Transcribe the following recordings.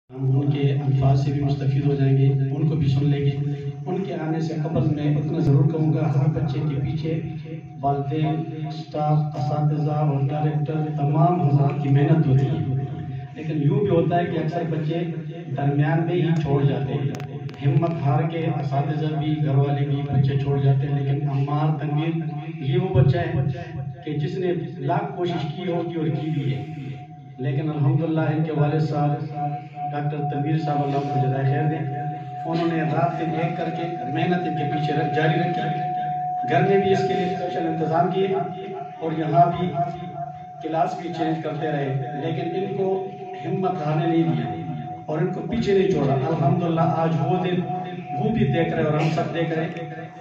ہم ان کے الفاظ سے بھی مستفید ہو جائیں گے، ان کو بھی سن لیں گے۔ ان کے آنے سے قبل میں اتنا ضرور کہوں گا، ہر بچے کے پیچھے والدین، اسٹاف، اساتذہ اور ڈائریکٹر تمام حضرات کی محنت ہوتی ہے، لیکن یوں بھی ہوتا ہے کہ اکثر بچے درمیان میں ہی چھوڑ جاتے ہیں، ہمت ہار کے اساتذہ بھی، گھر والے بھی بچے چھوڑ جاتے ہیں۔ لیکن عمار تنویر یہ وہ بچہ ہے کہ جس نے لاکھ کوشش کی ہوگی اور کی بھی ہے، لیکن الحمدللہ ان کے والد صاحب ڈاکٹر تنویر صاحب اللہ کو جزائے خیر دیں، انہوں نے رات دن ایک کر کے محنت ان کے پیچھے جاری رکھی، گھر میں بھی اس کے لیے اسپیشل انتظام کیے اور یہاں بھی کلاس بھی چینج کرتے رہے، لیکن ان کو ہمت ہارنے نہیں دیا اور ان کو پیچھے نہیں چھوڑا۔ الحمدللہ آج وہ دن وہ بھی دیکھ رہے اور ہم سب دیکھ رہے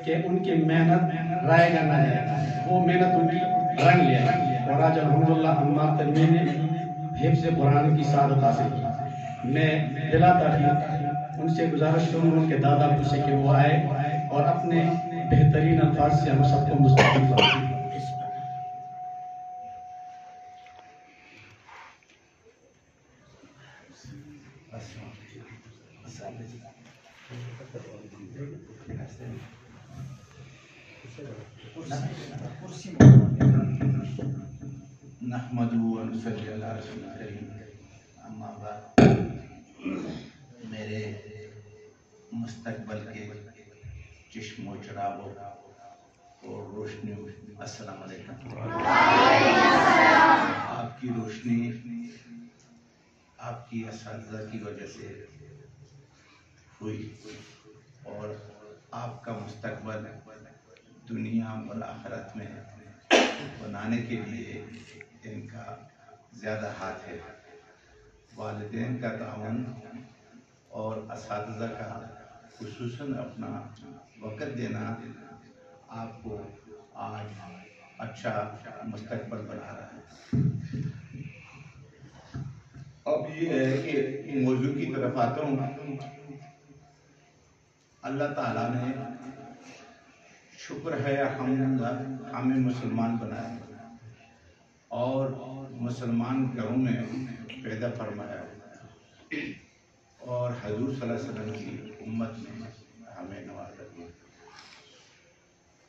کہ ان کی محنت رائے گا نہ جائے، وہ محنت ان کی رنگ لے آئی اور آج الحمدللہ عمار تنویر نے حفظ قرآن کی سعادت حاصل کی۔ میں بلا تاخیر ان سے گزارش کروں ان کے دادا ابو سے کہ وہ آئے اور اپنے بہترین الفاظ سے ہم سب کو مستفید فرمائیں۔ نحمدہ و نصلی علی رسول کریم، اما بعد۔ میرے مستقبل کے چشم و چراغوں اور روشنیوں، السلام علیکم۔ آپ کی روشنی آپ کی اساتذہ کی وجہ سے ہوئی اور آپ کا مستقبل دنیا اور آخرت میں بنانے کے لیے ان کا زیادہ ہاتھ ہے۔ والدین کا تعاون اور اساتذہ کا خصوصاً اپنا وقت دینا آپ کو آج اچھا مستقبل بنا رہا ہے۔ اب یہ ہے کہ موضوع کی طرف آتا ہوں۔ اللہ تعالیٰ نے شکر ہے الحمدللہ ہمیں مسلمان بنایا اور مسلمان گھروں میں پیدا فرمایا اور حضور صلی اللہ علیہ وسلم کی امت میں ہمیں نوازا دیا۔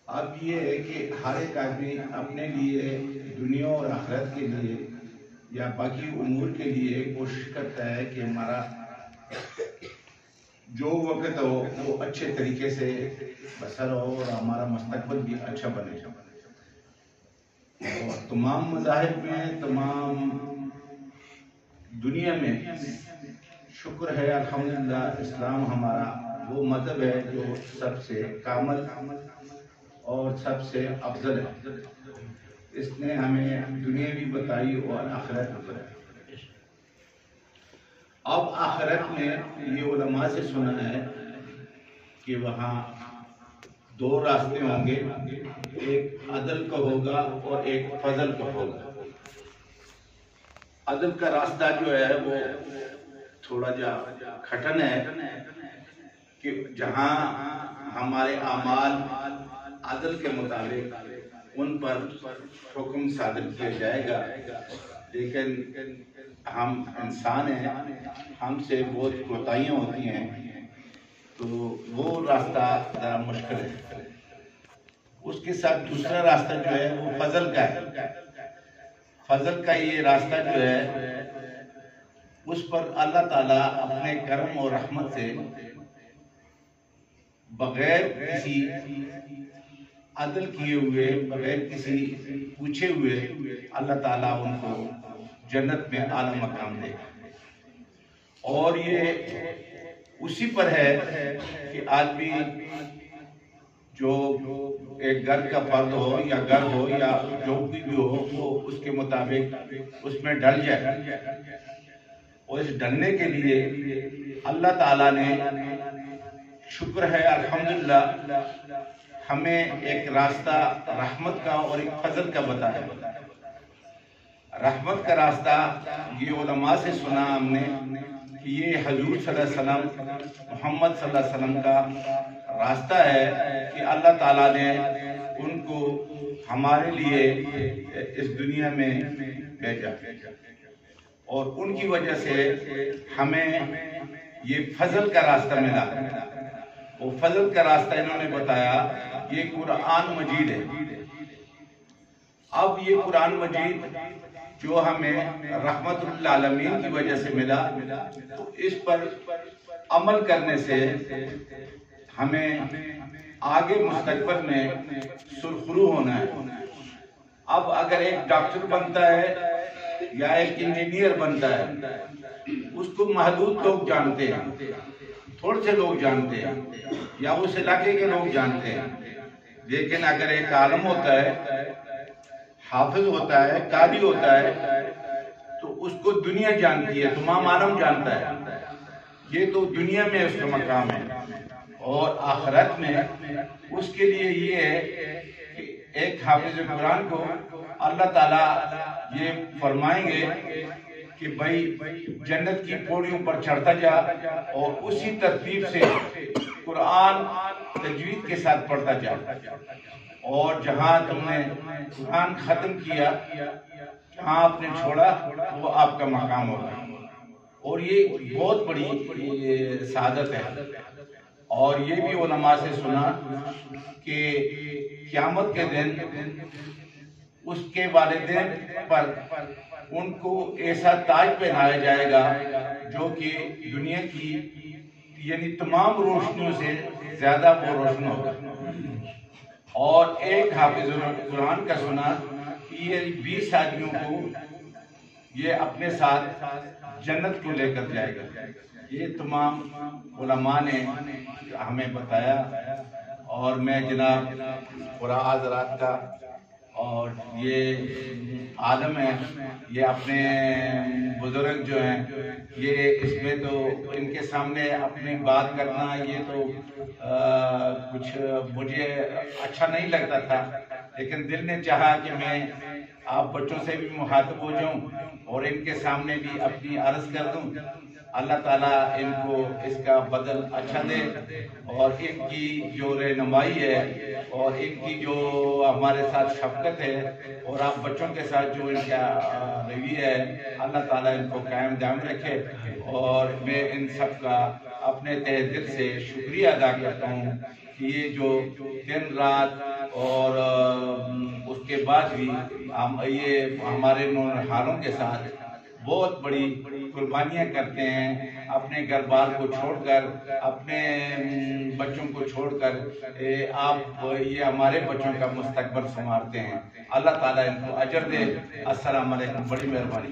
اب یہ ہے کہ ہر ایک آدمی اپنے لیے دنیا اور آخرت کے لیے یا باقی امور کے لیے کوشش کرتا ہے کہ ہمارا جو وقت ہو وہ اچھے طریقے سے بسر ہو اور ہمارا مستقبل بھی اچھا بنے۔ اور تمام مذاہب میں، تمام دنیا میں شکر ہے الحمدللہ اسلام ہمارا وہ مذہب ہے جو سب سے کامل اور سب سے افضل ہے۔ اس نے ہمیں دنیا بھی بتائی اور آخرت بھی بتائی۔ اب آخرت میں یہ علماء سے سنا ہے کہ وہاں دو راستے ہوں گے، ایک عدل کا ہوگا اور ایک فضل کا ہوگا۔ عدل کا راستہ جو ہے وہ تھوڑا جا کھٹن ہے کہ جہاں ہمارے اعمال عدل کے مطابق ان پر حکم صادر کیا جائے گا، لیکن ہم انسان ہیں، ہم سے بہت کوتاہیاں ہوتی ہیں، تو وہ راستہ ذرا مشکل ہے۔ اس کے ساتھ دوسرا راستہ جو ہے وہ فضل کا ہے۔ فضل کا یہ راستہ جو ہے اس پر اللہ تعالیٰ اپنے کرم اور رحمت سے بغیر کسی عدل کیے ہوئے، بغیر کسی پوچھے ہوئے اللہ تعالیٰ ان کو جنت میں اعلیٰ مقام دے گا۔ اور یہ اسی پر ہے کہ آدمی جو ایک گھر کا فرد ہو یا گھر ہو یا جو بھی ہو وہ اس کے مطابق اس میں ڈل جائے، اور اس ڈلنے کے لیے اللہ تعالیٰ نے شکر ہے الحمدللہ ہمیں ایک راستہ رحمت کا اور ایک فضل کا بتایا۔ رحمت کا راستہ یہ علماء سے سنا ہم نے کہ یہ حضور صلی اللہ علیہ وسلم، محمد صلی اللہ علیہ وسلم کا راستہ ہے کہ اللہ تعالیٰ نے ان کو ہمارے لیے اس دنیا میں بھیجا اور ان کی وجہ سے ہمیں یہ فضل کا راستہ ملا. وہ فضل کا راستہ انہوں نے بتایا یہ قرآن مجید ہے. اب یہ قرآن مجید جو ہمیں رحمت للعالمین کی وجہ سے ملا، تو اس پر عمل کرنے سے ہمیں آگے مستقبل میں سرخرو ہونا ہے. اب اگر ایک ڈاکٹر بنتا ہے یا ایک انجینئر بنتا ہے، اس کو محدود لوگ جانتے ہیں، تھوڑے سے لوگ جانتے ہیں یا اس علاقے کے لوگ جانتے ہیں. لیکن اگر ایک عالم ہوتا ہے، حافظ ہوتا ہے، قاری ہوتا ہے، تو اس کو دنیا جانتی ہے، تمام عالم جانتا ہے. یہ تو دنیا میں اس کا مقام ہے. اور آخرت میں اس کے لیے یہ ہے کہ ایک حافظ قرآن کو اللہ تعالیٰ یہ فرمائیں گے کہ بھائی جنت کی پوڑیوں پر چڑھتا جا اور اسی ترتیب سے قرآن تجوید کے ساتھ پڑھتا جا، اور جہاں تم نے قرآن ختم کیا، جہاں آپ نے چھوڑا، وہ آپ کا مقام ہوگا. اور یہ بہت بڑی سعادت ہے. اور یہ بھی علماء سے سنا کہ قیامت کے دن اس کے والدین پر ان کو ایسا تاج پہنایا جائے گا جو کہ دنیا کی یعنی تمام روشنیوں سے زیادہ وہ روشن ہوگا. اور ایک حافظ قرآن کا سنا کہ یہ 20 آدمیوں کو یہ اپنے ساتھ جنت کو لے کر جائے گا. یہ تمام علماء نے ہمیں بتایا. اور میں جناب قرآن حضرات کا اور یہ عالم ہے، یہ اپنے بزرگ جو ہیں، یہ اس میں تو ان کے سامنے اپنی بات کرنا یہ تو کچھ مجھے اچھا نہیں لگتا تھا، لیکن دل نے چاہا کہ میں آپ بچوں سے بھی مخاطب ہو جاؤں اور ان کے سامنے بھی اپنی عرض کر دوں. اللہ تعالیٰ ان کو اس کا بدل اچھا دے، اور ان کی جو رہنمائی ہے اور ان کی جو ہمارے ساتھ شفقت ہے اور آپ بچوں کے ساتھ جو ان کا رویہ ہے، اللہ تعالیٰ ان کو قائم دائم رکھے. اور میں ان سب کا اپنے تہ دل سے شکریہ ادا کرتا ہوں کہ یہ جو دن رات اور اس کے بعد بھی یہ ہمارے نونہالوں کے ساتھ بہت بڑی قربانیاں کرتے ہیں، اپنے گھر بار کو چھوڑ کر، اپنے بچوں کو چھوڑ کر آپ یہ ہمارے بچوں کا مستقبل سنوارتے ہیں. اللہ تعالیٰ ان کو اجر دے. السلام علیکم. بڑی مہربانی.